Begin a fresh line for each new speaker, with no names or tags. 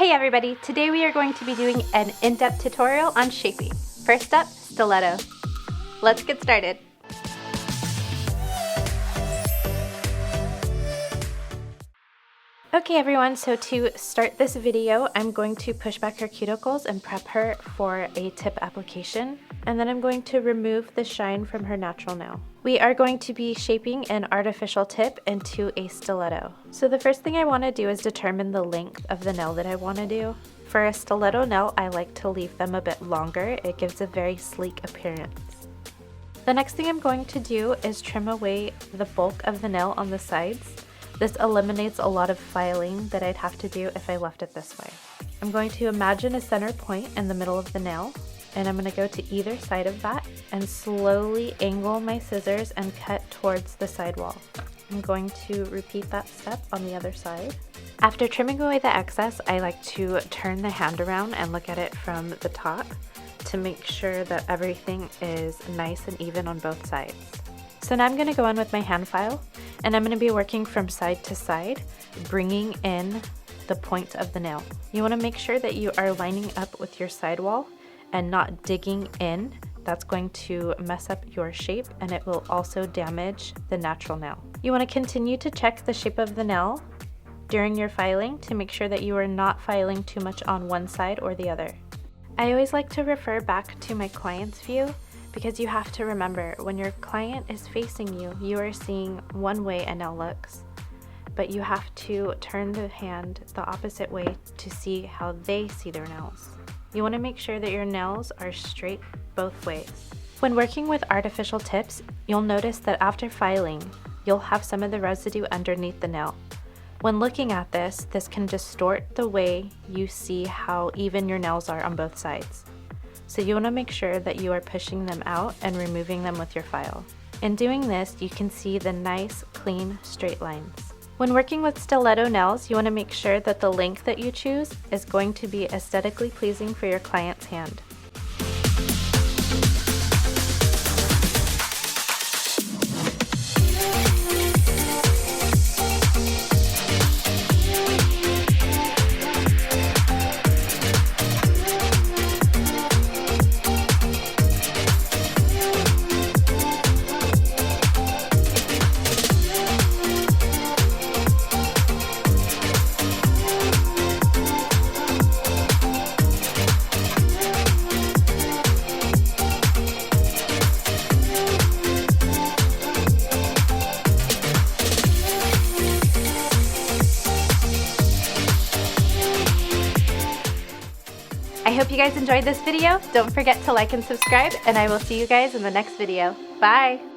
Hey everybody, today we are going to be doing an in-depth tutorial on shaping. First up, stiletto. Let's get started. Okay everyone, so to start this video, I'm going to push back her cuticles and prep her for a tip application. And then I'm going to remove the shine from her natural nail. We are going to be shaping an artificial tip into a stiletto. So the first thing I want to do is determine the length of the nail that I want to do. For a stiletto nail, I like to leave them a bit longer. It gives a very sleek appearance. The next thing I'm going to do is trim away the bulk of the nail on the sides. This eliminates a lot of filing that I'd have to do if I left it this way. I'm going to imagine a center point in the middle of the nail, and I'm going to go to either side of that and slowly angle my scissors and cut towards the sidewall. I'm going to repeat that step on the other side. After trimming away the excess, I like to turn the hand around and look at it from the top to make sure that everything is nice and even on both sides. So now I'm going to go in with my hand file, and I'm going to be working from side to side, bringing in the point of the nail. You want to make sure that you are lining up with your sidewall and not digging in. That's going to mess up your shape, and it will also damage the natural nail. You want to continue to check the shape of the nail during your filing to make sure that you are not filing too much on one side or the other. I always like to refer back to my client's view, because you have to remember, when your client is facing you, you are seeing one way a nail looks, but you have to turn the hand the opposite way to see how they see their nails. You want to make sure that your nails are straight both ways. When working with artificial tips, you'll notice that after filing, you'll have some of the residue underneath the nail. When looking at this can distort the way you see how even your nails are on both sides. So you want to make sure that you are pushing them out and removing them with your file. In doing this, you can see the nice, clean, straight lines. When working with stiletto nails, you want to make sure that the length that you choose is going to be aesthetically pleasing for your client's hand. I hope you guys enjoyed this video. Don't forget to like and subscribe, and I will see you guys in the next video. Bye!